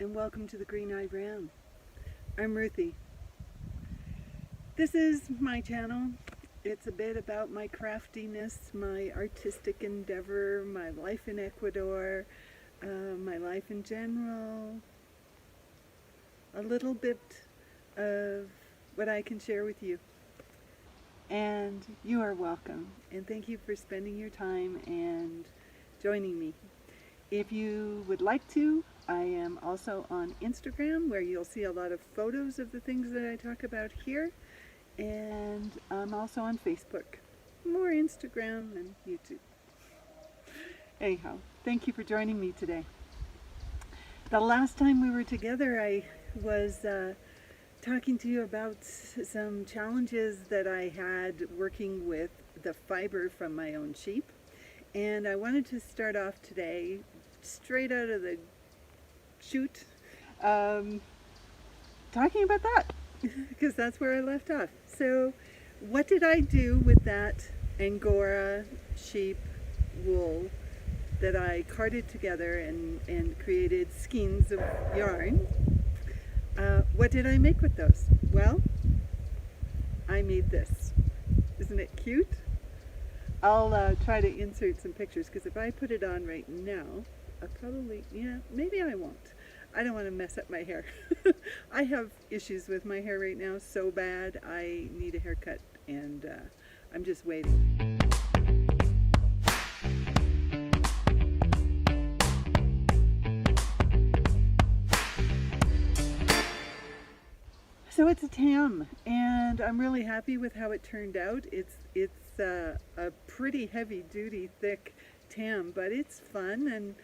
and welcome to the Green Eye Ram. I'm Ruthie. This is my channel. It's a bit about my craftiness, my artistic endeavor, my life in Ecuador, my life in general, a little bit of what I can share with you. And you are welcome, and thank you for spending your time and joining me. If you would like to, I am also on Instagram, where you'll see a lot of photos of the things that I talk about here, and I'm also on Facebook. More Instagram and YouTube. Anyhow, thank you for joining me today. The last time we were together, I was talking to you about some challenges that I had working with the fiber from my own sheep. And I wanted to start off today straight out of the chute, talking about that, because that's where I left off. So what did I do with that Angora sheep wool that I carded together and created skeins of yarn? What did I make with those? Well, I made this. Isn't it cute? I'll try to insert some pictures, because if I put it on right now, I'll probably, maybe I won't. I don't want to mess up my hair. I have issues with my hair right now so bad. I need a haircut, and I'm just waiting. So it's a tam, and I'm really happy with how it turned out. It's a pretty heavy-duty, thick tam, but it's fun, and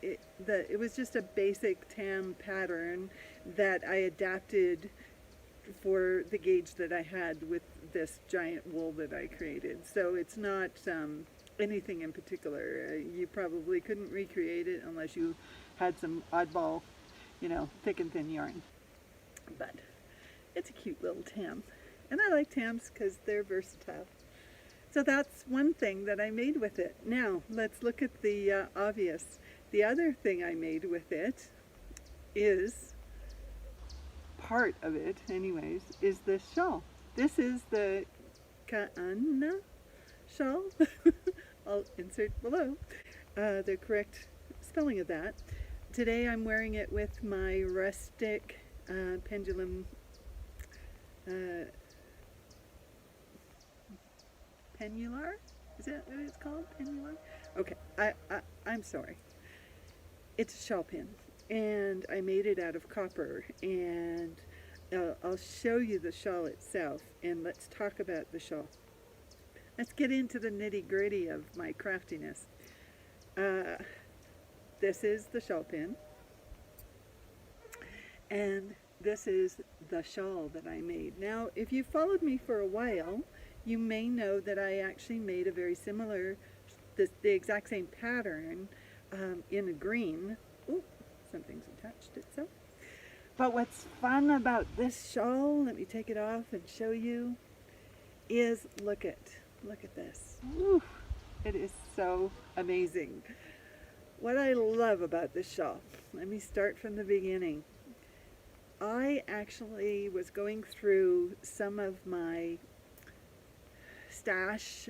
it was just a basic tam pattern that I adapted for the gauge that I had with this giant wool that I created. So it's not anything in particular. You probably couldn't recreate it unless you had some oddball, thick and thin yarn. But it's a cute little tam, and I like tams because they're versatile. So that's one thing that I made with it. Now let's look at the obvious. The other thing I made with it is, part of it anyways, is this shawl. This is the Kaana shawl. I'll insert below the correct spelling of that. Today I'm wearing it with my rustic pendulum pennular? Is that what it's called? Pennular? Okay, I'm sorry. It's a shawl pin, and I made it out of copper, and I'll show you the shawl itself, and let's talk about the shawl. Let's get into the nitty-gritty of my craftiness. This is the shawl pin, and this is the shawl that I made. Now, if you followed me for a while, you may know that I actually made a very similar, the exact same pattern in a green. Ooh, something's attached itself. But what's fun about this shawl, let me take it off and show you, is look at this. Ooh, it is so amazing. What I love about this shawl, let me start from the beginning. I actually was going through some of my stash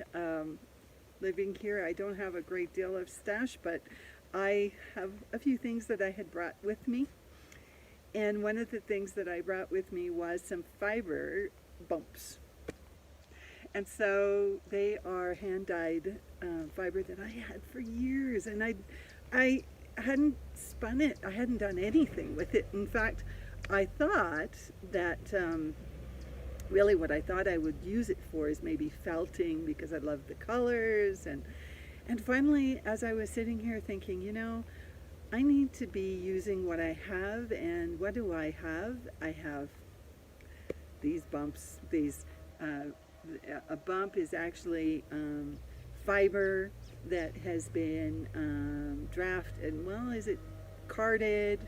living here. I don't have a great deal of stash, but I have a few things that I had brought with me. And one of the things that I brought with me was some fiber bumps. And so they are hand-dyed fiber that I had for years. And I hadn't spun it. I hadn't done anything with it. In fact, I thought that really what I thought I would use it for is maybe felting, because I love the colors. And finally, as I was sitting here thinking, I need to be using what I have. And what do I have? I have these bumps. A bump is actually fiber that has been drafted, is it carded,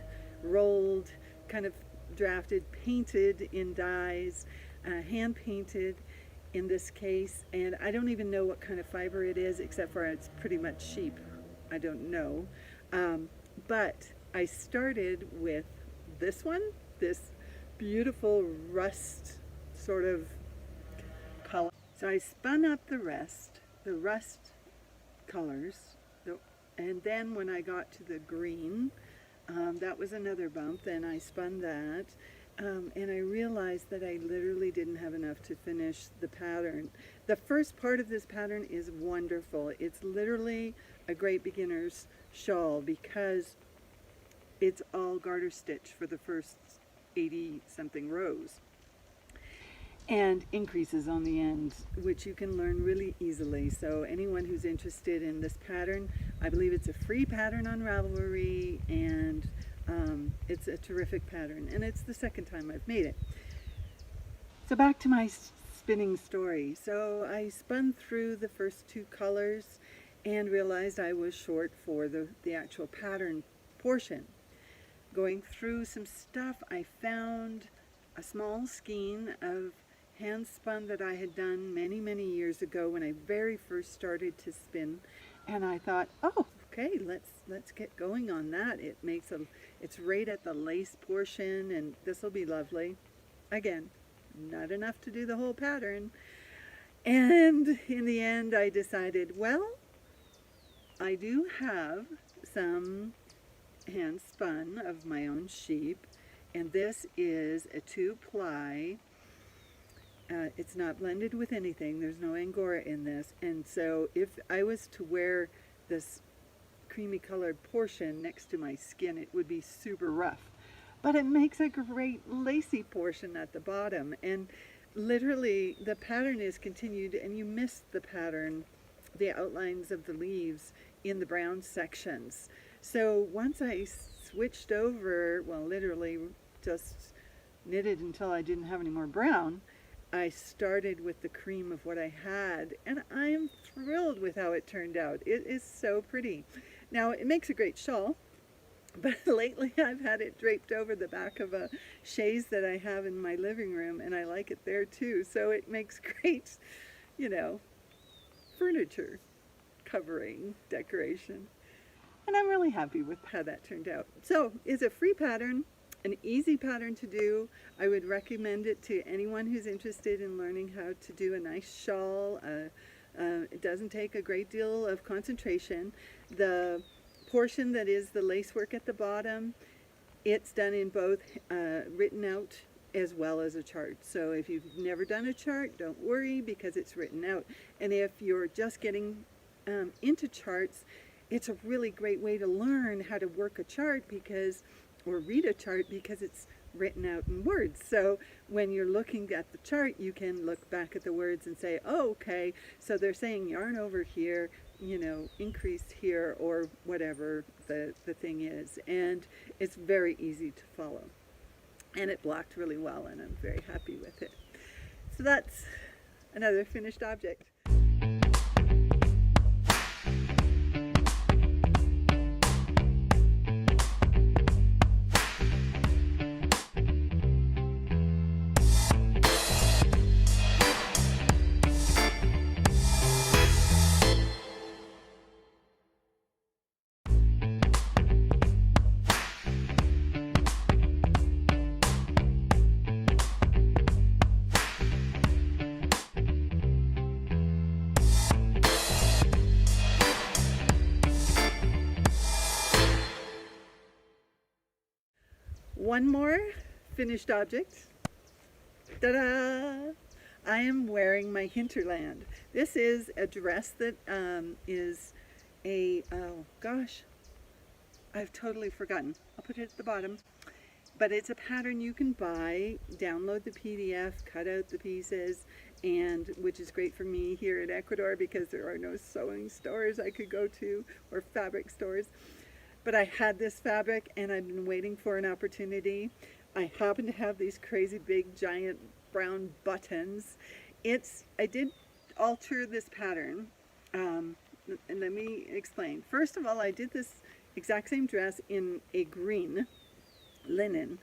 rolled, kind of drafted, painted in dyes, hand painted in this case, and I don't even know what kind of fiber it is, except for it's pretty much sheep. I don't know, but I started with this one, this beautiful rust sort of color. So I spun up the rust colors, and then when I got to the green, that was another bump. Then I spun that, and I realized that I literally didn't have enough to finish the pattern. The first part of this pattern is wonderful. It's literally a great beginner's shawl because it's all garter stitch for the first 80 something rows, and increases on the end, which you can learn really easily. So anyone who's interested in this pattern, I believe it's a free pattern on Ravelry, and it's a terrific pattern, and it's the second time I've made it. So back to my spinning story. So I spun through the first two colors and realized I was short for the actual pattern portion. Going through some stuff, I found a small skein of Handspun that I had done many years ago when I very first started to spin, and I thought, oh, okay, let's get going on that. It's right at the lace portion, and this will be lovely. Again, not enough to do the whole pattern, and in the end I decided, well, I do have some Handspun of my own sheep, and this is a 2-ply. It's not blended with anything. There's no Angora in this, and so if I was to wear this creamy colored portion next to my skin, it would be super rough, but it makes a great lacy portion at the bottom, and literally the pattern is continued, and you miss the pattern, the outlines of the leaves in the brown sections. So once I switched over, well, literally just knitted until I didn't have any more brown, I started with the cream of what I had, and I'm thrilled with how it turned out. It is so pretty. Now, it makes a great shawl, but lately I've had it draped over the back of a chaise that I have in my living room, and I like it there too. So it makes great, furniture covering decoration. And I'm really happy with how that turned out. So it's a free pattern, an easy pattern to do. I would recommend it to anyone who's interested in learning how to do a nice shawl. It doesn't take a great deal of concentration. The portion that is the lacework at the bottom, it's done in both written out as well as a chart. So if you've never done a chart, don't worry, because it's written out. And if you're just getting into charts, it's a really great way to learn how to work a chart or read a chart, because it's written out in words. So when you're looking at the chart, you can look back at the words and say, oh, okay, so they're saying yarn over here, increase here, or whatever the thing is. And it's very easy to follow. And it blocked really well, and I'm very happy with it. So that's another finished object. One more finished object. Ta-da! I am wearing my hinterland. This is a dress that is oh gosh, I've totally forgotten. I'll put it at the bottom. But it's a pattern you can buy, download the PDF, cut out the pieces, and which is great for me here in Ecuador because there are no sewing stores I could go to, or fabric stores. But I had this fabric and I've been waiting for an opportunity. I happen to have these crazy big giant brown buttons. I did alter this pattern, and let me explain. First of all, I did this exact same dress in a green linen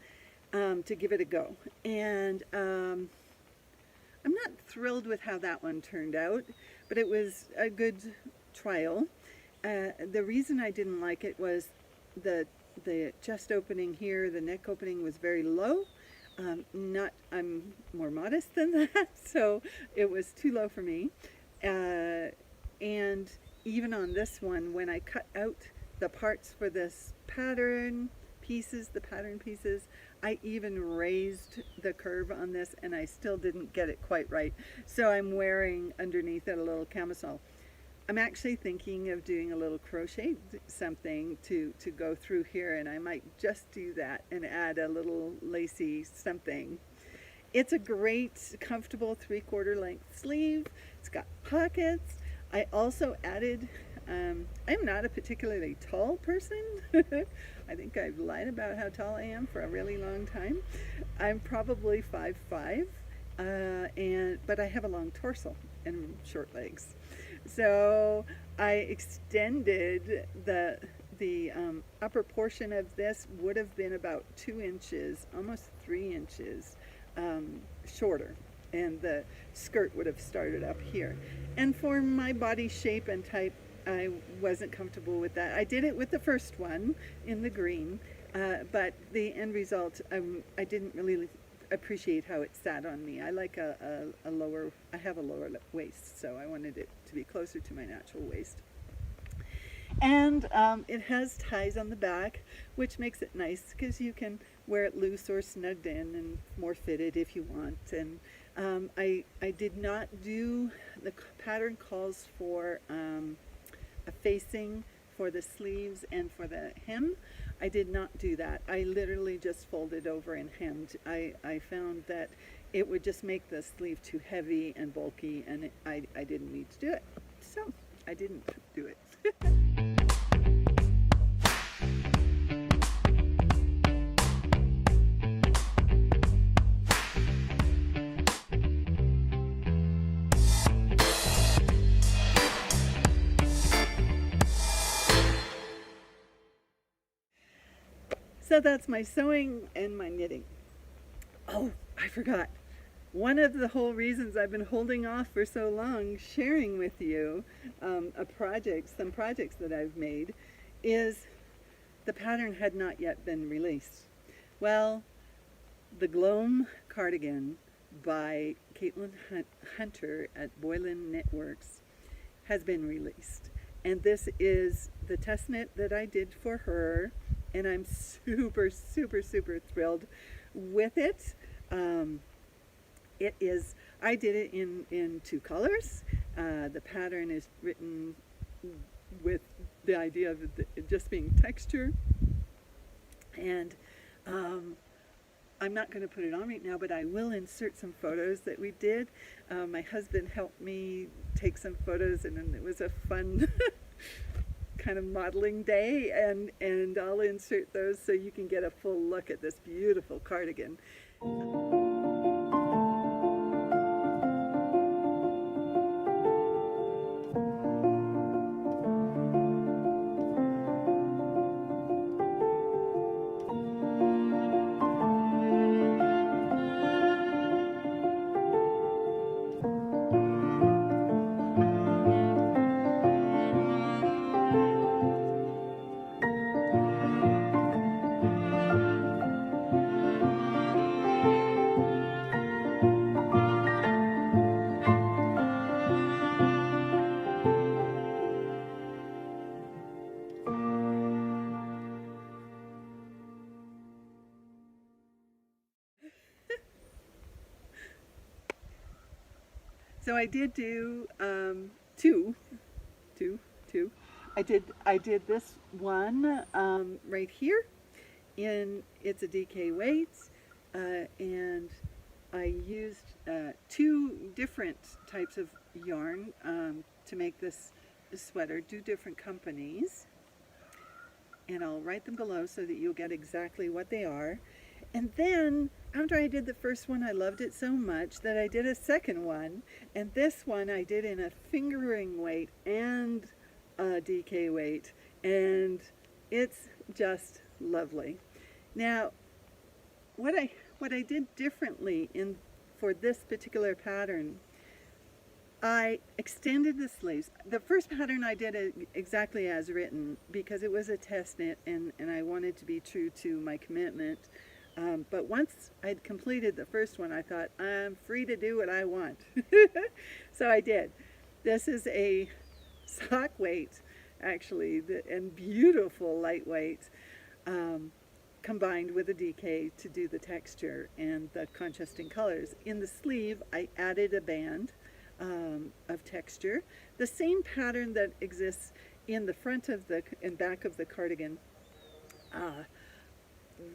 to give it a go. And I'm not thrilled with how that one turned out, but it was a good trial. The reason I didn't like it was the the chest opening here, the neck opening was very low. I'm more modest than that, so it was too low for me. And even on this one, when I cut out the parts for this pattern pieces, I even raised the curve on this and I still didn't get it quite right. So I'm wearing underneath it a little camisole. I'm actually thinking of doing a little crochet something to go through here, and I might just do that and add a little lacy something. It's a great, comfortable 3/4 length sleeve. It's got pockets. I also added, I'm not a particularly tall person. I think I've lied about how tall I am for a really long time. I'm probably 5'5", but I have a long torso and short legs. So I extended the upper portion of this would have been about 2 inches, almost 3 inches shorter, and the skirt would have started up here. And for my body shape and type, I wasn't comfortable with that. I did it with the first one in the green, but the end result, I didn't really appreciate how it sat on me. I like I have a lower waist, so I wanted it to be closer to my natural waist. And it has ties on the back, which makes it nice because you can wear it loose or snugged in and more fitted if you want. And I did not do, the pattern calls for a facing for the sleeves and for the hem. I did not do that. I literally just folded over and hemmed. I found that it would just make the sleeve too heavy and bulky, and I didn't need to do it. So I didn't do it. So that's my sewing and my knitting. Oh, I forgot. One of the whole reasons I've been holding off for so long sharing with you some projects that I've made, is the pattern had not yet been released. Well, the Gloam cardigan by Caitlin Hunter at Boyland Knitworks has been released. And this is the test knit that I did for her, and I'm super, super, super thrilled with it. I did it in 2 colors. The pattern is written with the idea of it just being texture. And I'm not going to put it on right now, but I will insert some photos that we did. My husband helped me take some photos, and it was a fun kind of modeling day, and I'll insert those so you can get a full look at this beautiful cardigan. So I did do two. I did this one right here, it's a DK weight, and I used 2 different types of yarn to make this sweater, 2 different companies, and I'll write them below so that you'll get exactly what they are. And then after I did the first one, I loved it so much that I did a second one, and this one I did in a fingering weight and a DK weight, and it's just lovely. Now, what I did differently for this particular pattern, I extended the sleeves. The first pattern I did it exactly as written because it was a test knit and I wanted to be true to my commitment. But once I'd completed the first one, I thought, I'm free to do what I want. So I did. This is a sock weight, actually, and beautiful lightweight, combined with a DK to do the texture and the contrasting colors. In the sleeve, I added a band of texture, the same pattern that exists in the front of the and back of the cardigan.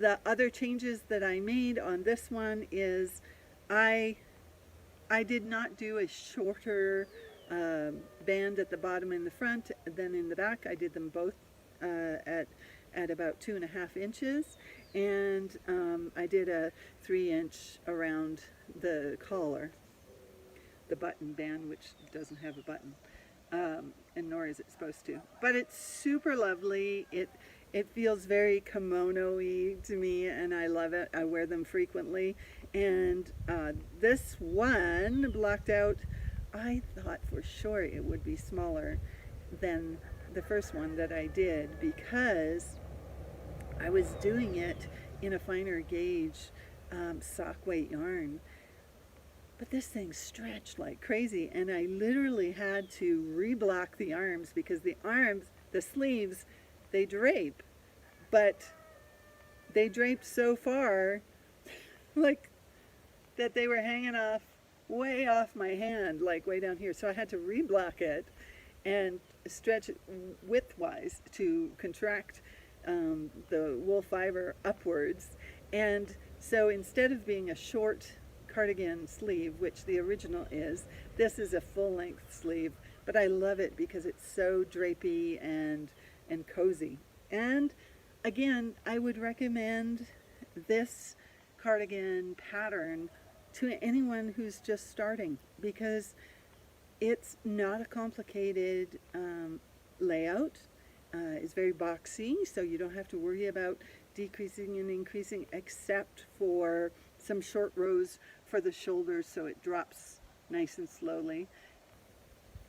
The other changes that I made on this one is I did not do a shorter band at the bottom and the front than in the back. I did them both at about 2.5 inches, and I did a 3-inch around the collar, the button band, which doesn't have a button, and nor is it supposed to. But it's super lovely. It feels very kimono-y to me, and I love it. I wear them frequently. And this one blocked out, I thought for sure it would be smaller than the first one that I did because I was doing it in a finer gauge sock weight yarn. But this thing stretched like crazy, and I literally had to reblock the arms because the sleeves, they drape, but they draped so far like that they were hanging off way off my hand, like way down here. So I had to reblock it and stretch it widthwise to contract the wool fiber upwards. And so instead of being a short cardigan sleeve, which the original is, this is a full-length sleeve, but I love it because it's so drapey and cozy. And again, I would recommend this cardigan pattern to anyone who's just starting because it's not a complicated layout. It's very boxy, so you don't have to worry about decreasing and increasing except for some short rows for the shoulders so it drops nice and slowly.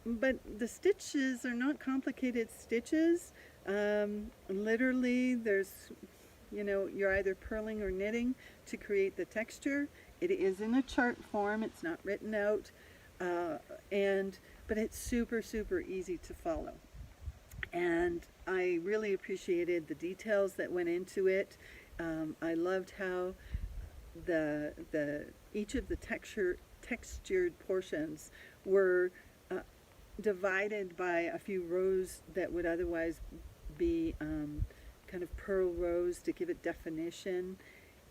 But the stitches are not complicated stitches. Literally there's, you're either purling or knitting to create the texture. It is in a chart form, it's not written out, but it's super, super easy to follow. And I really appreciated the details that went into it. I loved how each of the textured portions were divided by a few rows that would otherwise be kind of purl rows to give it definition.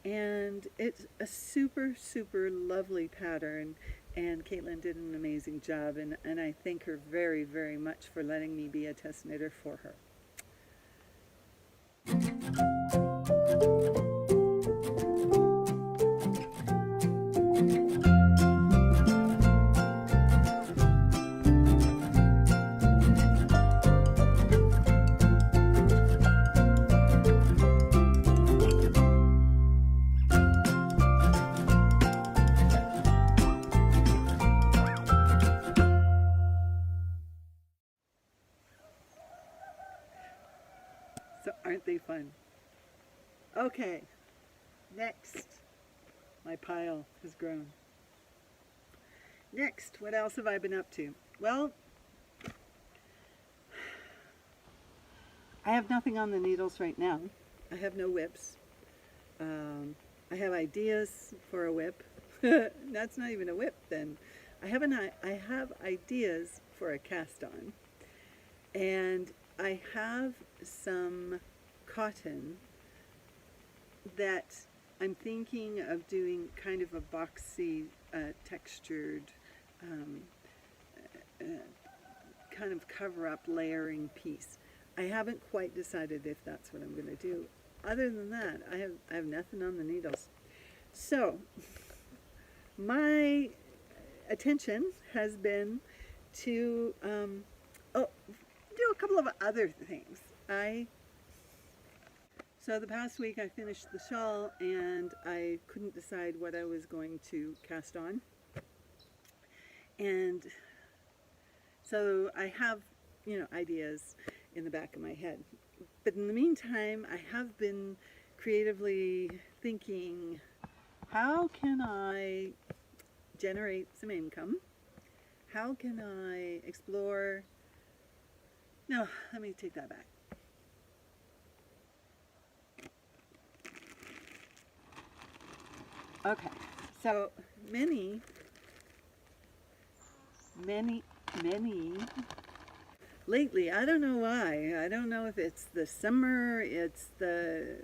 And it's a super, super lovely pattern, and Caitlin did an amazing job, and I thank her very, very much for letting me be a test knitter for her. So aren't they fun? Okay, next, my pile has grown. Next, what else have I been up to? Well, I have nothing on the needles right now. I have no whips. I have ideas for a whip. That's not even a whip then. I have ideas for a cast on. And I have some cotton that I'm thinking of doing kind of a boxy, textured, kind of cover-up layering piece. I haven't quite decided if that's what I'm going to do. Other than that, I have nothing on the needles. So my attention has been to do a couple of other things. So the past week I finished the shawl and I couldn't decide what I was going to cast on. And So I have, ideas in the back of my head. But in the meantime, I have been creatively thinking, how can I generate some income? How can I explore? No, let me take that back. Okay, so many lately, I don't know why. I don't know if it's the summer, it's the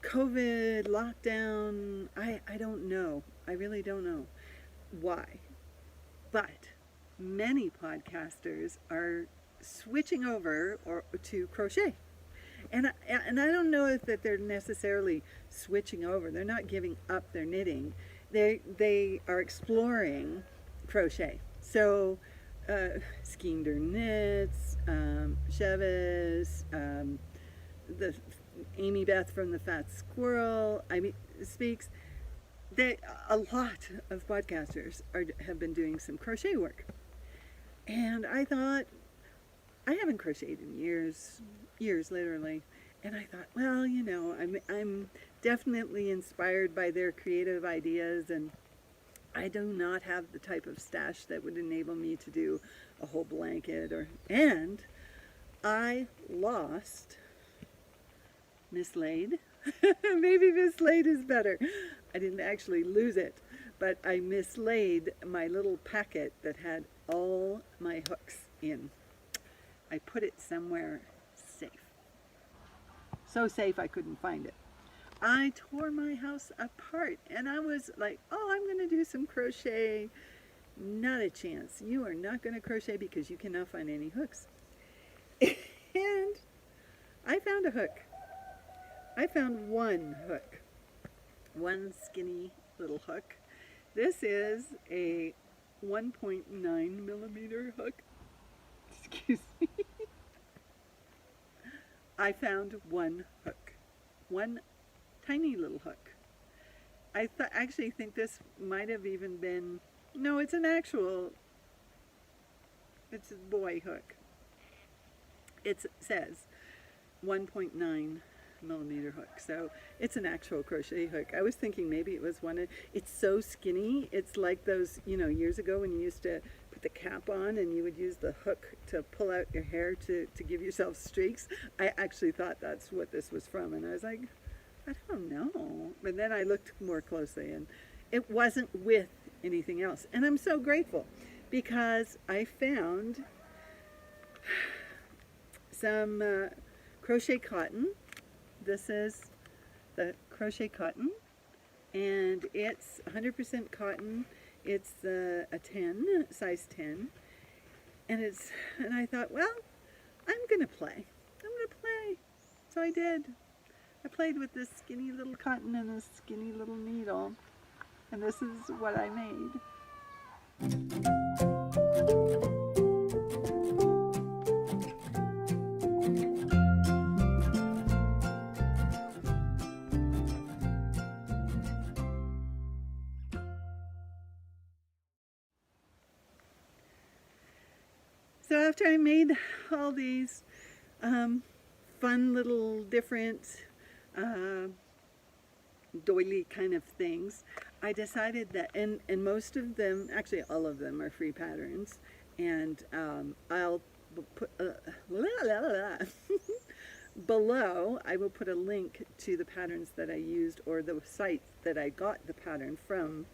COVID lockdown. I don't know. I really don't know why. But many podcasters are switching over to crochet. And I don't know if that they're necessarily switching over. They're not giving up their knitting. They are exploring crochet. So Skinder Knits, Chavez, the Amy Beth from the Fat Squirrel, speaks. A lot of podcasters have been doing some crochet work. And I thought, I haven't crocheted in years literally. And I thought, well, I'm definitely inspired by their creative ideas, and I do not have the type of stash that would enable me to do a whole blanket and I lost mislaid. Maybe mislaid is better. I didn't actually lose it, but I mislaid my little packet that had all my hooks in. I put it somewhere safe. So safe I couldn't find it. I tore my house apart and I was like, oh, I'm going to do some crochet. Not a chance. You are not going to crochet because you cannot find any hooks. And I found a hook. I found one hook. One skinny little hook. This is a 1.9 millimeter hook. Excuse me. I found one hook. One tiny little hook. I actually think this might have even been, no, it's a boy hook. It says 1.9 millimeter hook, so it's an actual crochet hook. I was thinking maybe it was it's so skinny, it's like those, years ago when you used to put the cap on and you would use the hook to pull out your hair to give yourself streaks. I actually thought that's what this was from, and I was like, I don't know. But then I looked more closely and it wasn't with anything else. And I'm so grateful because I found some crochet cotton. This is the crochet cotton and it's 100% cotton. It's a 10, size 10. And I thought, well, I'm gonna play. So I did. I played with this skinny little cotton and this skinny little needle, and this is what I made. So after I made all these fun little different doily kind of things, I decided that, and most of them, actually all of them, are free patterns, and I'll put below I will put a link to the patterns that I used or the site that I got the pattern from.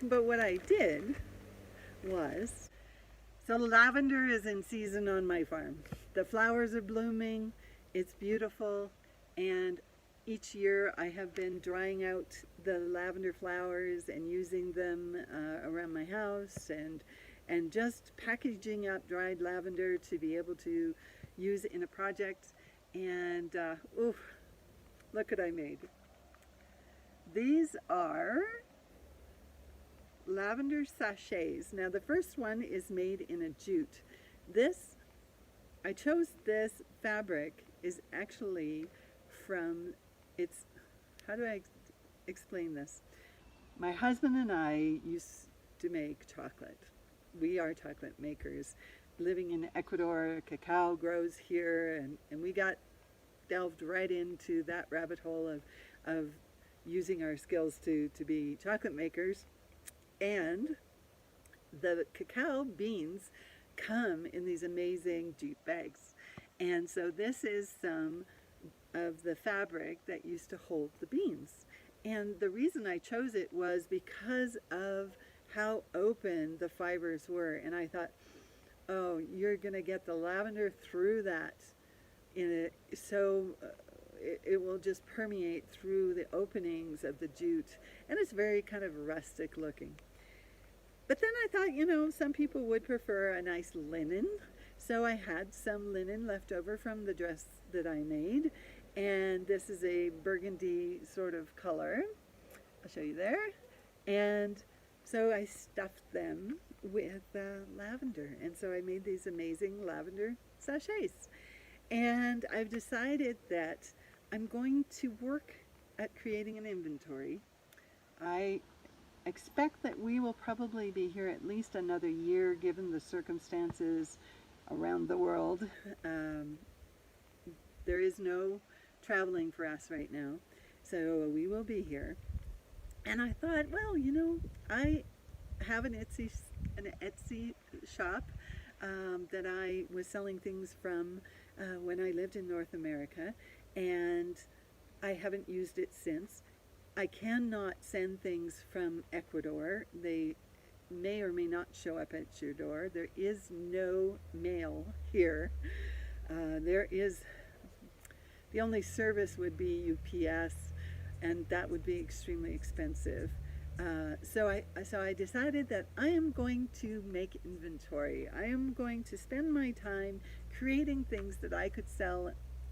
But what I did was, so lavender is in season on my farm. The flowers are blooming, it's beautiful, and each year I have been drying out the lavender flowers and using them around my house and just packaging up dried lavender to be able to use in a project. And ooh, look what I made. These are lavender sachets. Now the first one is made in a jute. I chose this fabric is actually from, how do I explain this? My husband and I used to make chocolate, we are chocolate makers. Living in Ecuador, cacao grows here, and we got delved right into that rabbit hole of using our skills to be chocolate makers. And the cacao beans come in these amazing jute bags. And so this is some of the fabric that used to hold the beans. And the reason I chose it was because of how open the fibers were. And I thought, oh, you're going to get the lavender through that in it, so it will just permeate through the openings of the jute. And it's very kind of rustic looking. But then I thought, you know, some people would prefer a nice linen. So I had some linen left over from the dress that I made. And this is a burgundy sort of color. I'll show you there. And so I stuffed them with lavender. And so I made these amazing lavender sachets. And I've decided that I'm going to work at creating an inventory. I expect that we will probably be here at least another year given the circumstances around the world. There is no traveling for us right now, so we will be here. And I thought, well, you know, I have an Etsy shop that I was selling things from when I lived in North America, and I haven't used it since. I cannot send things from Ecuador. They may or may not show up at your door. There is no mail here. The only service would be UPS, and that would be extremely expensive. So I decided that I am going to make inventory. I am going to spend my time creating things that I could sell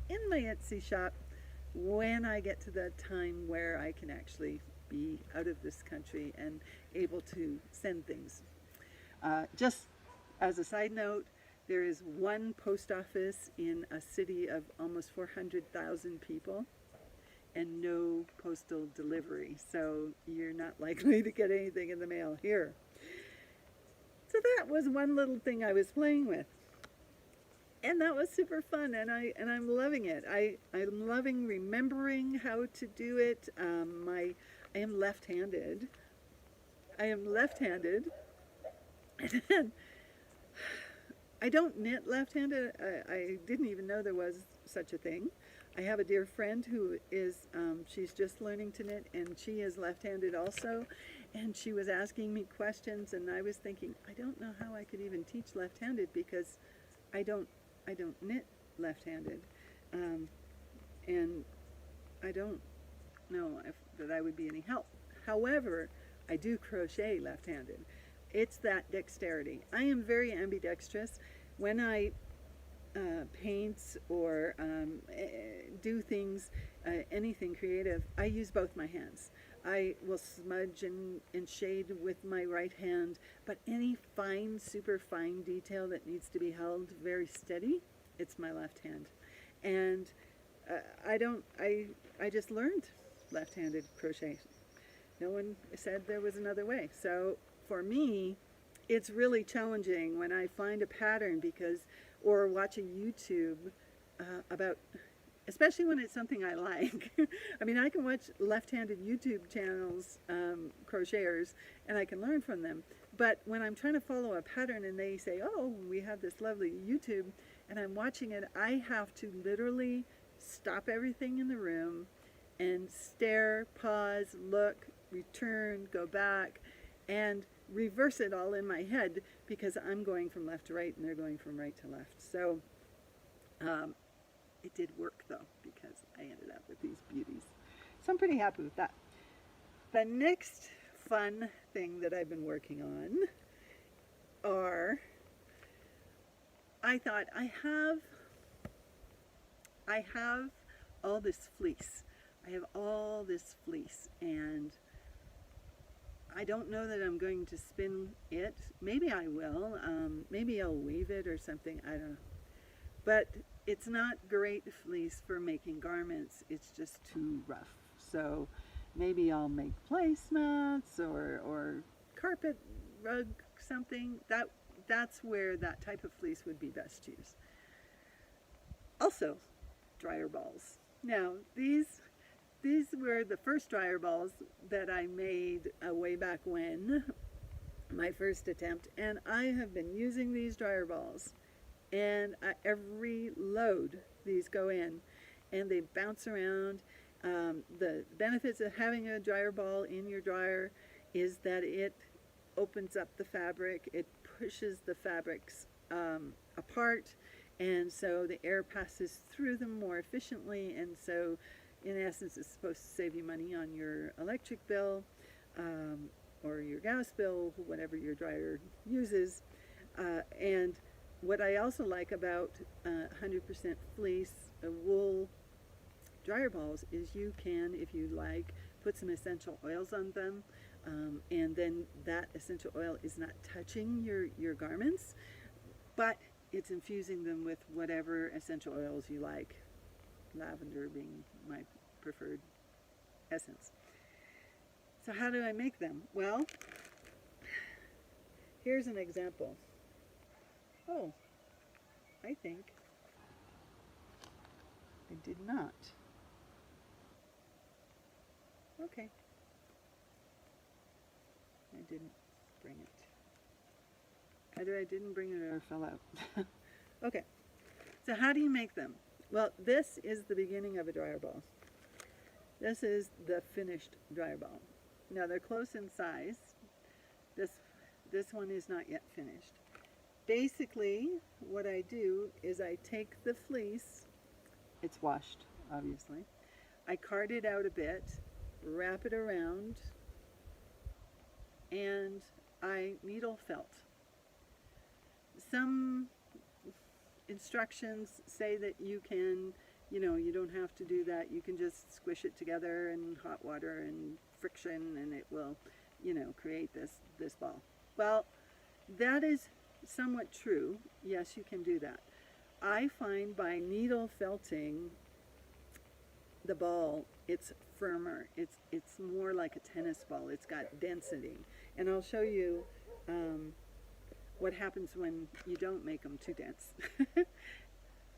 in my Etsy shop when I get to the time where I can actually be out of this country and able to send things. Just as a side note, there is one post office in a city of almost 400,000 people and no postal delivery, so you're not likely to get anything in the mail here. So that was one little thing I was playing with. And that was super fun, and I'm loving it. I'm loving remembering how to do it. I am left-handed. And I don't knit left-handed. I didn't even know there was such a thing. I have a dear friend who is, she's just learning to knit, and she is left-handed also. And she was asking me questions, and I was thinking, I don't know how I could even teach left-handed because I don't knit left-handed, and I don't know that I would be any help. However, I do crochet left-handed. It's that dexterity. I am very ambidextrous. When I paint or do things, anything creative, I use both my hands. I will smudge and shade with my right hand, but any fine, super fine detail that needs to be held very steady, it's my left hand. And I just learned left-handed crochet. No one said there was another way. So for me, it's really challenging when I find a pattern or watch a YouTube about, especially when it's something I like. I mean, I can watch left-handed YouTube channels, crocheters, and I can learn from them. But when I'm trying to follow a pattern and they say, oh, we have this lovely YouTube, and I'm watching it, I have to literally stop everything in the room and stare, pause, look, return, go back, and reverse it all in my head because I'm going from left to right and they're going from right to left. So it did work though, because I ended up with these beauties. So I'm pretty happy with that. The next fun thing that I've been working on I thought I have all this fleece. I have all this fleece, and I don't know that I'm going to spin it. Maybe I will. Maybe I'll weave it or something. I don't know. But it's not great fleece for making garments. It's just too rough. So maybe I'll make placemats or carpet rugs something, that's where that type of fleece would be best used. Also, dryer balls. Now, these were the first dryer balls that I made way back when, my first attempt, and I have been using these dryer balls, and every load these go in, and they bounce around. The benefits of having a dryer ball in your dryer is that it opens up the fabric, it pushes the fabrics apart, and so the air passes through them more efficiently, and so in essence it's supposed to save you money on your electric bill or your gas bill, whatever your dryer uses. And what I also like about 100% fleece wool dryer balls is you can, if you like, put some essential oils on them, and then that essential oil is not touching your garments, but it's infusing them with whatever essential oils you like, lavender being my preferred essence. So how do I make them? Well, here's an example. Oh, I think I did not. Okay. I didn't bring it. Either I didn't bring it or it fell out. Okay. So how do you make them? Well, this is the beginning of a dryer ball. This is the finished dryer ball. Now they're close in size. This one is not yet finished. Basically, what I do is I take the fleece, it's washed, obviously. I card it out a bit, wrap it around, and I needle felt. Some instructions say that you can, you don't have to do that. You can just squish it together in hot water and friction, and it will, create this ball. Well, that is somewhat true. Yes, you can do that. I find by needle felting the ball, it's firmer. It's more like a tennis ball. It's got density. And I'll show you what happens when you don't make them too dense.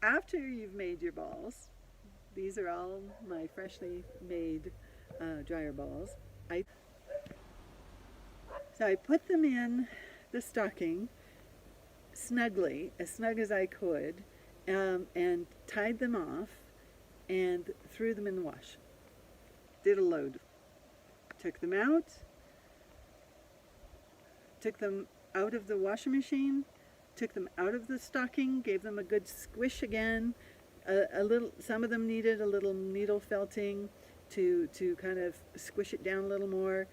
After you've made your balls, these are all my freshly made dryer balls. So I put them in the stocking snugly, as snug as I could, and tied them off and threw them in the wash. Did a load. Took them out of the washing machine, took them out of the stocking, gave them a good squish again. Some of them needed a little needle felting to kind of squish it down a little more.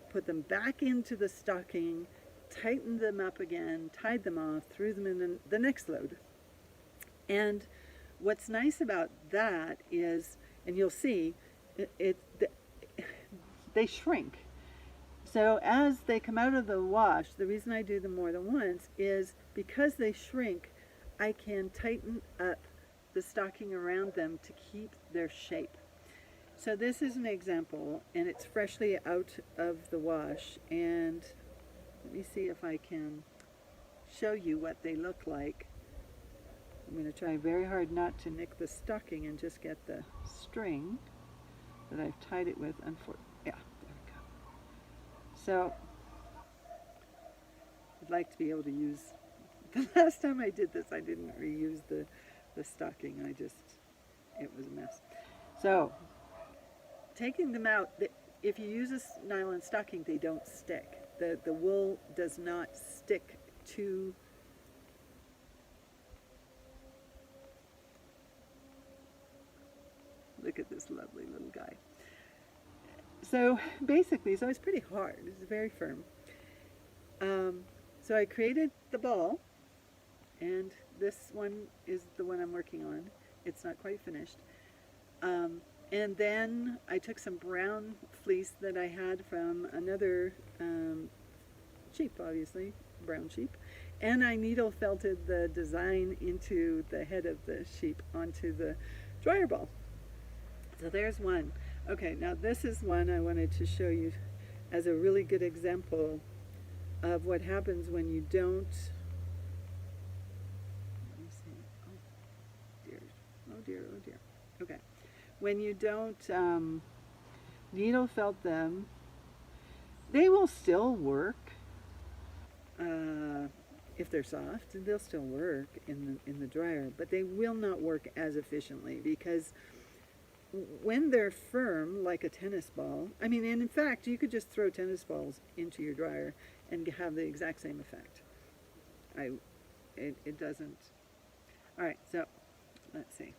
Put them back into the stocking, tightened them up again, tied them off, threw them in the next load. And what's nice about that is, and you'll see, they shrink. So as they come out of the wash, the reason I do them more than once is because they shrink, I can tighten up the stocking around them to keep their shape. So this is an example, and it's freshly out of the wash, and let me see if I can show you what they look like. I'm going to try very hard not to nick the stocking and just get the string that I've tied it with. Yeah, there we go. So I'd like to be able to use, the last time I did this I didn't reuse the stocking. It was a mess. So taking them out, if you use a nylon stocking, they don't stick. The wool does not stick to look at this lovely little guy. So basically, it's pretty hard. It's very firm. So I created the ball, and this one is the one I'm working on. It's not quite finished. And then I took some brown fleece that I had from another sheep, obviously, brown sheep, and I needle felted the design into the head of the sheep onto the dryer ball. So there's one. Okay, now this is one I wanted to show you as a really good example of what happens when you don't, let me see, oh dear, oh dear, oh dear. Okay. When you don't needle felt them, they will still work. If they're soft, they'll still work in the dryer, but they will not work as efficiently because when they're firm, like a tennis ball, I mean, and in fact, you could just throw tennis balls into your dryer and have the exact same effect. It doesn't. All right, so let's see.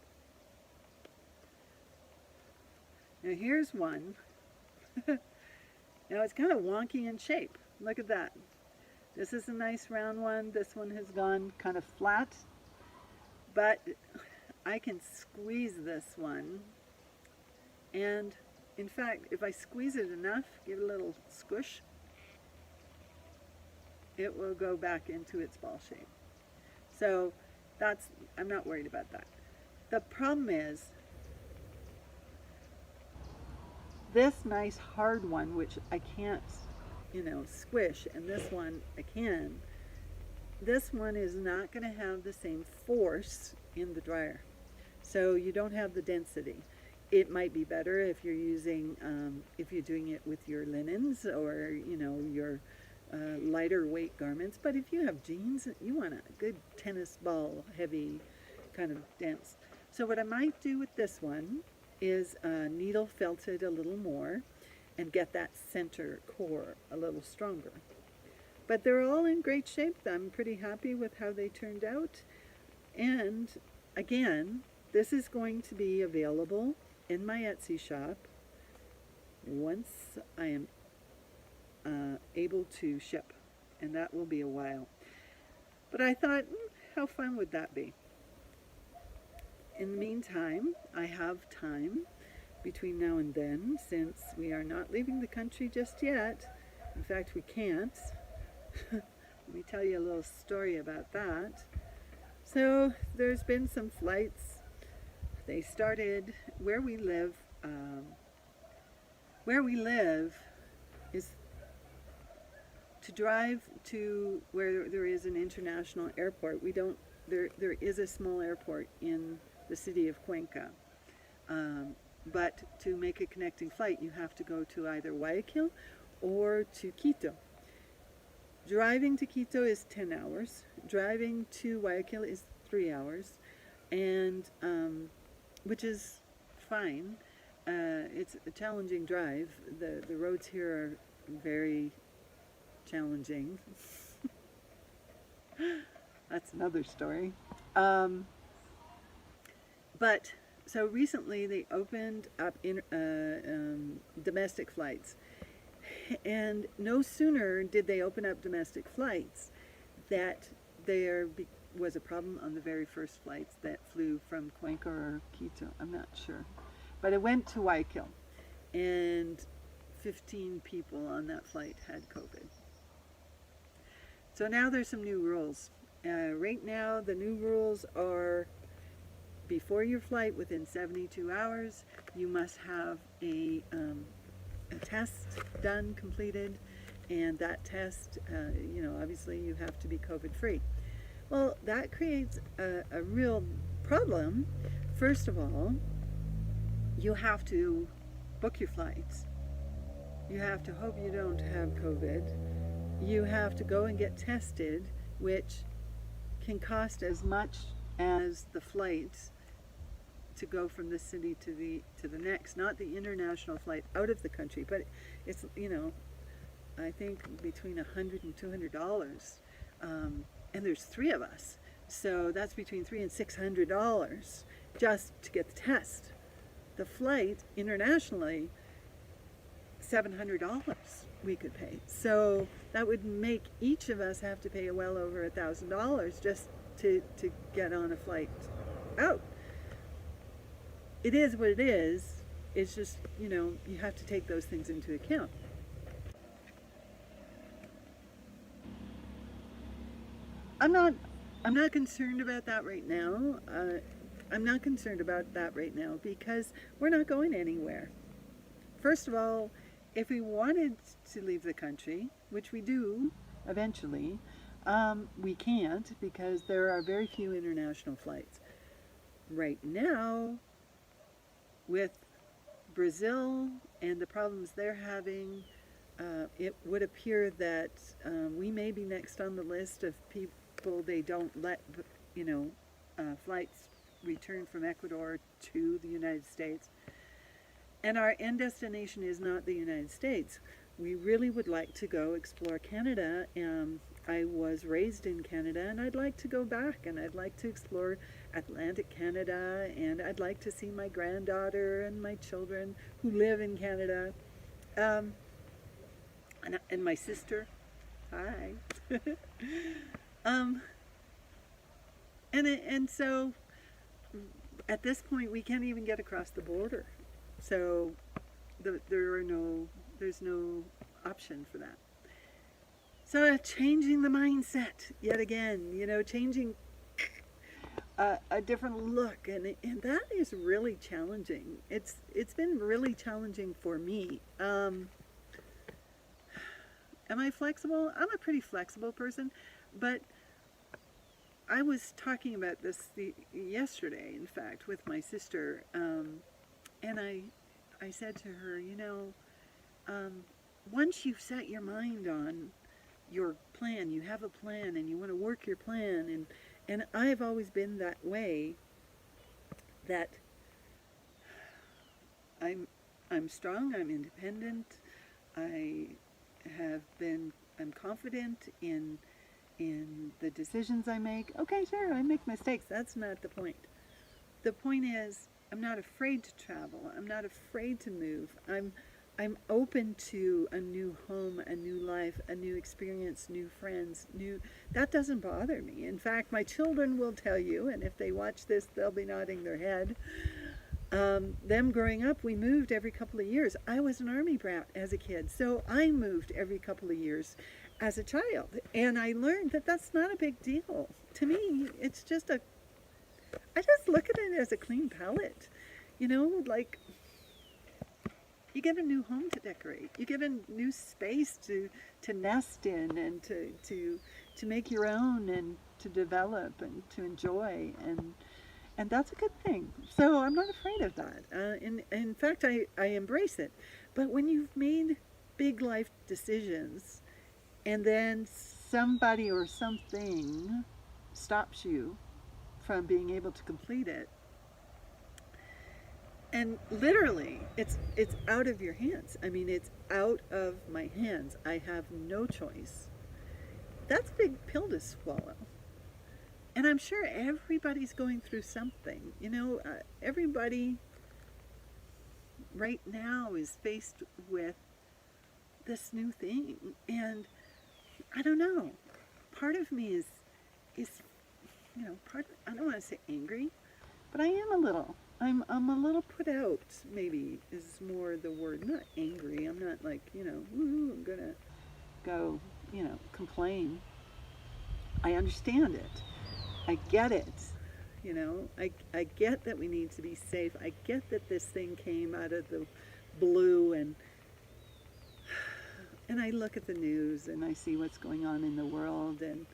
Now here's one. Now it's kind of wonky in shape. Look at that. This is a nice round one. This one has gone kind of flat, but I can squeeze this one. And in fact, if I squeeze it enough, give it a little squish, it will go back into its ball shape. So I'm not worried about that. The problem is this nice hard one, which I can't, squish, and this one I can. This one is not going to have the same force in the dryer. So you don't have the density. It might be better if you're using, if you're doing it with your linens or, your lighter weight garments. But if you have jeans, you want a good tennis ball, heavy, kind of dense. So what I might do with this one is needle felt it a little more and get that center core a little stronger. But they're all in great shape. I'm pretty happy with how they turned out. And again, this is going to be available in my Etsy shop once I am able to ship, and that will be a while. But I thought, how fun would that be? In the meantime, I have time between now and then, since we are not leaving the country just yet. In fact, we can't. Let me tell you a little story about that. So there's been some flights. They started where we live. Where we live is to drive to where there is an international airport. There is a small airport in the city of Cuenca. But to make a connecting flight, you have to go to either Guayaquil or to Quito. Driving to Quito is 10 hours. Driving to Guayaquil is 3 hours, and which is fine. It's a challenging drive. The roads here are very challenging. That's another story. But so recently they opened up domestic flights. And no sooner did they open up domestic flights that there was a problem on the very first flights that flew from Cuenca or Quito, I'm not sure. But it went to Guayaquil, and 15 people on that flight had COVID. So now there's some new rules. Right now the new rules are, before your flight, within 72 hours, you must have a test done, completed, and that test, obviously you have to be COVID-free. Well, that creates a real problem. First of all, you have to book your flights. You have to hope you don't have COVID. You have to go and get tested, which can cost as much as the flights to go from this city to the next, not the international flight out of the country, but it's, I think between $100 and $200, and there's 3 of us, so that's between $300 and $600 just to get the test. The flight internationally, $700 we could pay, so that would make each of us have to pay well over $1,000 just to get on a flight out. It is what it is. It's just, you have to take those things into account. I'm not concerned about that right now. I'm not concerned about that right now because we're not going anywhere. First of all, if we wanted to leave the country, which we do, eventually. We can't because there are very few international flights. Right now, with Brazil and the problems they're having, it would appear that we may be next on the list of people they don't let, flights return from Ecuador to the United States. And our end destination is not the United States. We really would like to go explore Canada. I was raised in Canada, and I'd like to go back, and I'd like to explore Atlantic Canada, and I'd like to see my granddaughter and my children who live in Canada, and my sister. Hi. And so at this point we can't even get across the border. So there's no option for that. So changing the mindset yet again, changing a different look, and that is really challenging. It's been really challenging for me. Am I flexible? I'm a pretty flexible person, but I was talking about this yesterday, in fact, with my sister, and I said to her, once you've set your mind on your plan, you have a plan, and you want to work your plan, and I've always been that way, that I'm strong, I'm independent, I'm confident in the decisions I make. Okay, sure, I make mistakes. That's not the point. The point is, I'm not afraid to travel. I'm not afraid to move. I'm open to a new home, a new life, a new experience, new friends, that doesn't bother me. In fact, my children will tell you, and if they watch this, they'll be nodding their head. Them growing up, we moved every couple of years. I was an army brat as a kid, so I moved every couple of years as a child. And I learned that that's not a big deal. To me, it's just I just look at it as a clean palette. Like, you get a new home to decorate. You get a new space to nest in, and to make your own, and to develop and to enjoy, and that's a good thing. So I'm not afraid of that. In fact, I embrace it. But when you've made big life decisions, and then somebody or something stops you from being able to complete it, and literally it's out of your hands. I mean, it's out of my hands. I have no choice. That's a big pill to swallow. And I'm sure everybody's going through something. Everybody right now is faced with this new thing. And I don't know. Part of me is I don't want to say angry, but I am a little. I'm a little put out, maybe is more the word. Not angry. I'm not like, woo, I'm going to go, complain. I understand it. I get it. I get that we need to be safe. I get that this thing came out of the blue, and I look at the news and I see what's going on in the world, and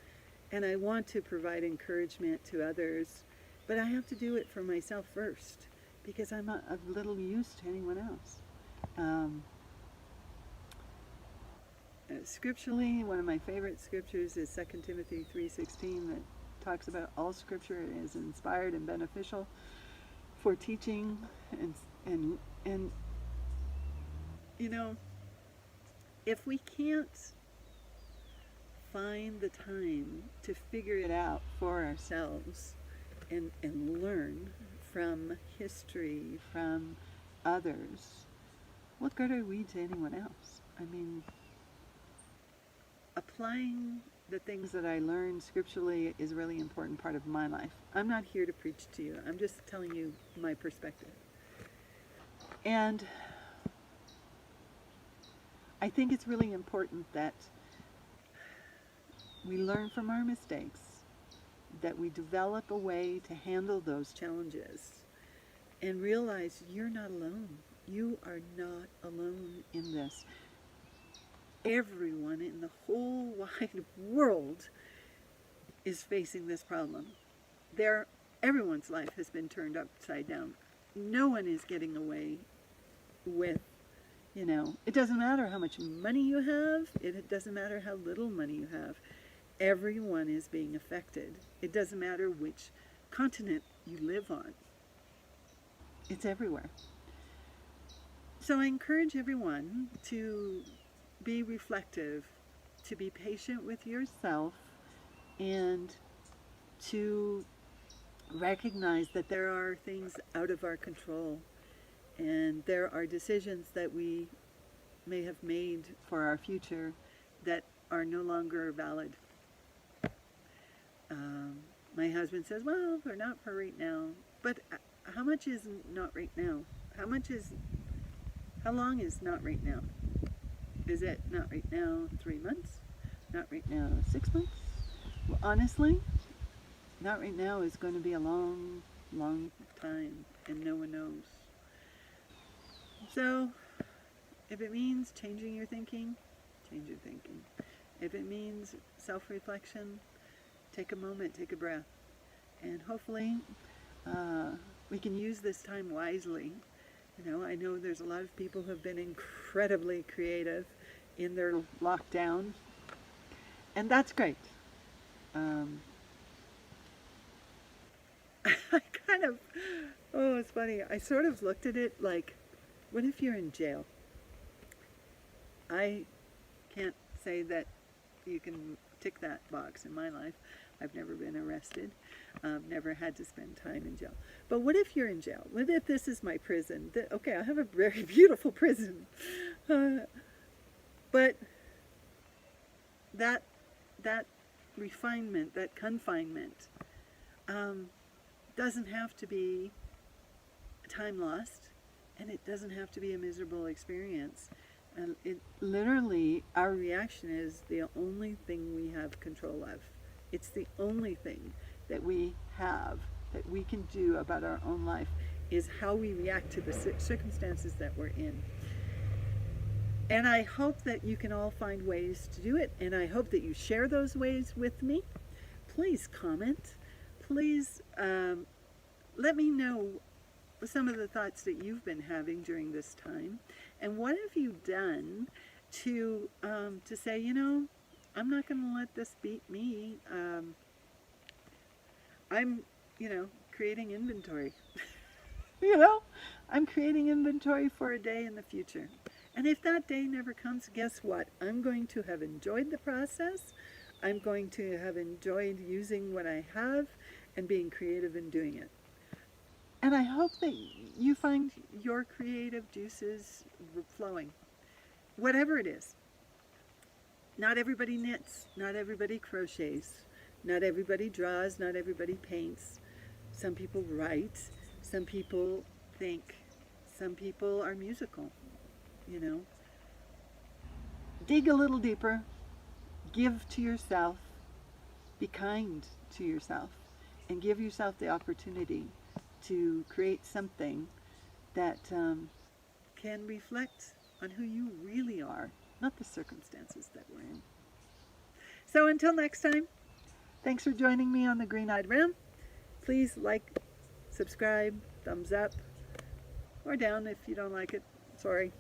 I want to provide encouragement to others, but I have to do it for myself first, because I'm of little use to anyone else. Scripturally, one of my favorite scriptures is 2 Timothy 3:16, that talks about all scripture is inspired and beneficial for teaching, and if we can't find the time to figure it out for ourselves, and learn from history, from others, what good are we to anyone else? I mean, applying the things that I learned scripturally is a really important part of my life. I'm not here to preach to you. I'm just telling you my perspective. And I think it's really important that we learn from our mistakes, that we develop a way to handle those challenges, and realize you're not alone. You are not alone in this. everyone in the whole wide world is facing this problem. Everyone's life has been turned upside down. No one is getting away with, it doesn't matter how much money you have. It doesn't matter how little money you have. Everyone is being affected. It doesn't matter which continent you live on. It's everywhere. So I encourage everyone to be reflective, to be patient with yourself, and to recognize that there are things out of our control, and there are decisions that we may have made for our future that are no longer valid. My husband says, well, they're not for right now. But how much is not right now? How long is not right now? Is it not right now 3 months? Not right now 6 months? Well, honestly, not right now is going to be a long, long time, and no one knows. So, if it means changing your thinking, change your thinking. If it means self-reflection, take a moment, take a breath. And hopefully, we can use this time wisely. I know there's a lot of people who have been incredibly creative in their lockdown, and that's great. It's funny. I sort of looked at it like, what if you're in jail? I can't say that you can tick that box in my life. I've never been arrested. Never had to spend time in jail. But what if you're in jail? What if this is my prison? Okay, I have a very beautiful prison. But that refinement, that confinement, doesn't have to be time lost, and it doesn't have to be a miserable experience. And literally, our reaction is the only thing we have control of. It's the only thing that we have, that we can do about our own life, is how we react to the circumstances that we're in. And I hope that you can all find ways to do it, and I hope that you share those ways with me. Please comment. Please let me know some of the thoughts that you've been having during this time, and what have you done to say, I'm not going to let this beat me. I'm, creating inventory. I'm creating inventory for a day in the future. And if that day never comes, guess what? I'm going to have enjoyed the process. I'm going to have enjoyed using what I have and being creative in doing it. And I hope that you find your creative juices flowing, whatever it is. Not everybody knits, not everybody crochets, not everybody draws, not everybody paints. Some people write, some people think, some people are musical, Dig a little deeper, give to yourself, be kind to yourself, and give yourself the opportunity to create something that can reflect on who you really are, not the circumstances that we're in. So until next time, thanks for joining me on the Green-Eyed Ram. Please like, subscribe, thumbs up, or down if you don't like it. Sorry.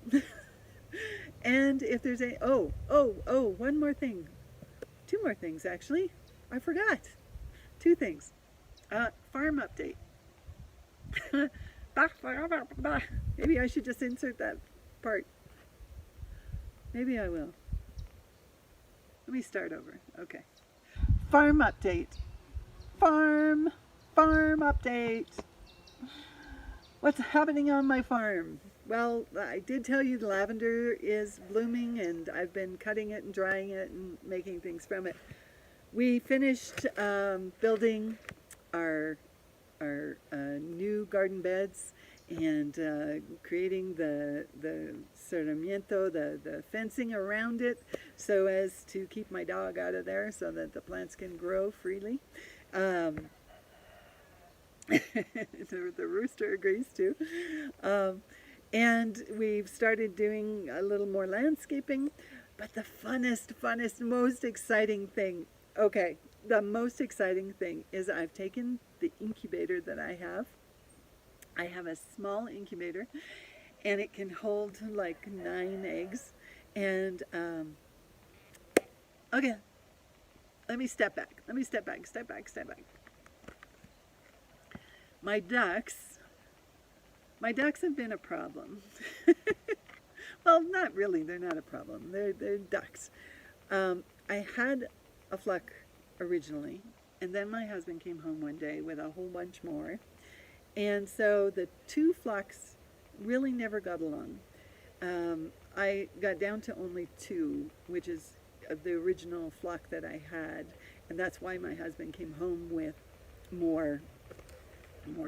And if there's one more thing. 2 more things, actually. I forgot. 2 things. Farm update. Maybe I should just insert that part. Maybe I will. Let me start over. Okay. Farm update. Farm update. What's happening on my farm? Well, I did tell you the lavender is blooming, and I've been cutting it and drying it and making things from it. We finished building our new garden beds and creating the cerramiento, the fencing around it, so as to keep my dog out of there so that the plants can grow freely. The rooster agrees too. And we've started doing a little more landscaping, But the funnest, most exciting thing, okay, the most exciting thing is I've taken the incubator that I have. I have a small incubator, and it can hold like 9 eggs. And, okay, let me step back. Step back. My ducks have been a problem. Well, not really. They're not a problem. They're ducks. I had a flock originally, and then my husband came home one day with a whole bunch more. And so the 2 flocks really never got along. I got down to only 2, which is the original flock that I had, and that's why my husband came home with more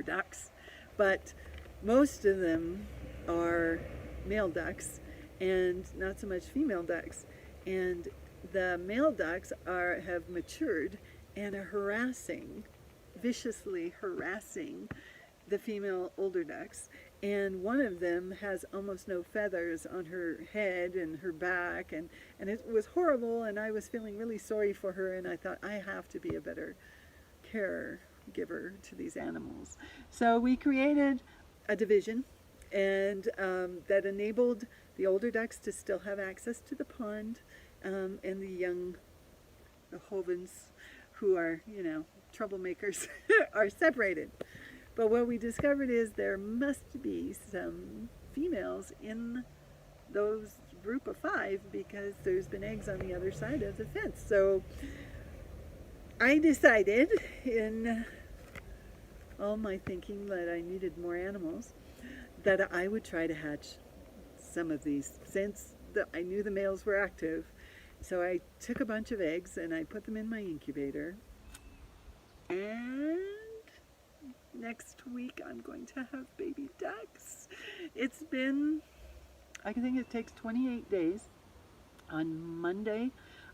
ducks. But most of them are male ducks and not so much female ducks. And the male ducks have matured and are viciously harassing the female older ducks. And one of them has almost no feathers on her head and her back, and it was horrible, and I was feeling really sorry for her, and I thought, I have to be a better caregiver to these animals. So we created a division, and that enabled the older ducks to still have access to the pond, and the hovens, who are, troublemakers, are separated. But what we discovered is there must be some females in those group of 5 because there's been eggs on the other side of the fence. So I decided, in all my thinking that I needed more animals, that I would try to hatch some of these, since I knew the males were active. So I took a bunch of eggs and I put them in my incubator, and next week I'm going to have baby ducks. It's been, I think it takes 28 days. On Monday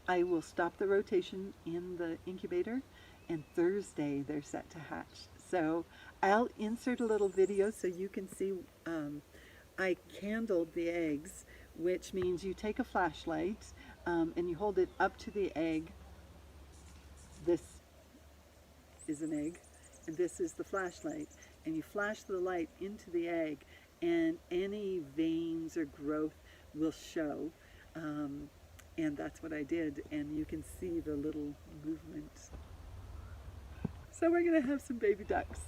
I will stop the rotation in the incubator, and Thursday they're set to hatch. So I'll insert a little video so you can see. I candled the eggs, which means you take a flashlight and you hold it up to the egg. This is an egg, and this is the flashlight, and you flash the light into the egg, and any veins or growth will show, and that's what I did, and you can see the little movement. So we're going to have some baby ducks.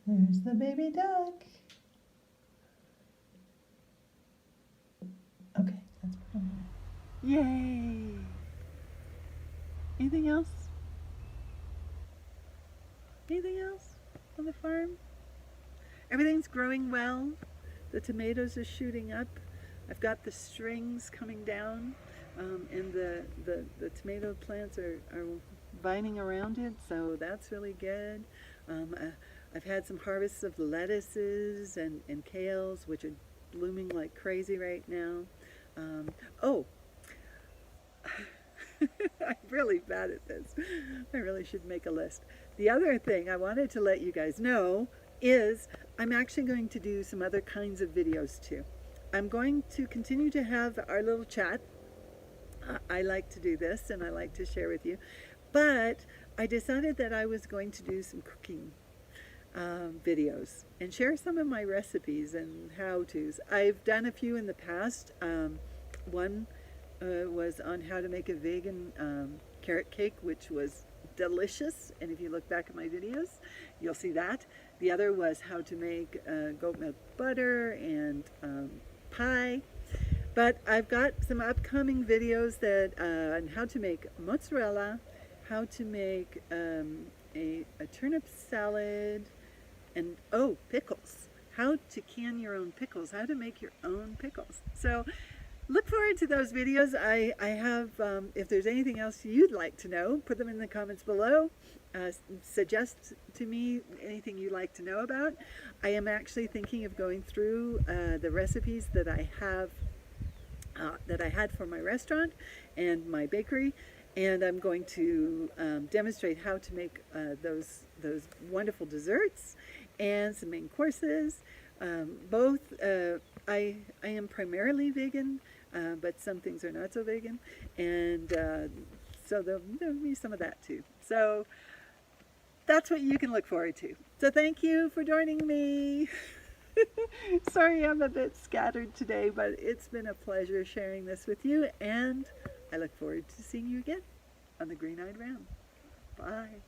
There's the baby duck. Okay, let's put them there. Yay! Anything else? Anything else on the farm? Everything's growing well. The tomatoes are shooting up. I've got the strings coming down, and the tomato plants are vining around it, so that's really good. I've had some harvests of lettuces and kales, which are blooming like crazy right now. Oh, I'm really bad at this. I really should make a list. The other thing I wanted to let you guys know is I'm actually going to do some other kinds of videos too. I'm going to continue to have our little chat. I like to do this and I like to share with you, but I decided that I was going to do some cooking videos and share some of my recipes and how-tos. I've done a few in the past. One was on how to make a vegan carrot cake, which was delicious, and if you look back at my videos you'll see that. The other was how to make goat milk butter and pie. But I've got some upcoming videos that on how to make mozzarella, how to make a turnip salad, and pickles. How to can your own pickles, how to make your own pickles. So look forward to those videos. I have, if there's anything else you'd like to know, put them in the comments below. Suggest to me anything you'd like to know about. I am actually thinking of going through the recipes that I have, that I had for my restaurant and my bakery, and I'm going to demonstrate how to make those wonderful desserts and some main courses. I am primarily vegan, but some things are not so vegan, and so there'll be some of that too. So that's what you can look forward to. So thank you for joining me. Sorry I'm a bit scattered today, but it's been a pleasure sharing this with you, and I look forward to seeing you again on the Green-Eyed Ram. Bye.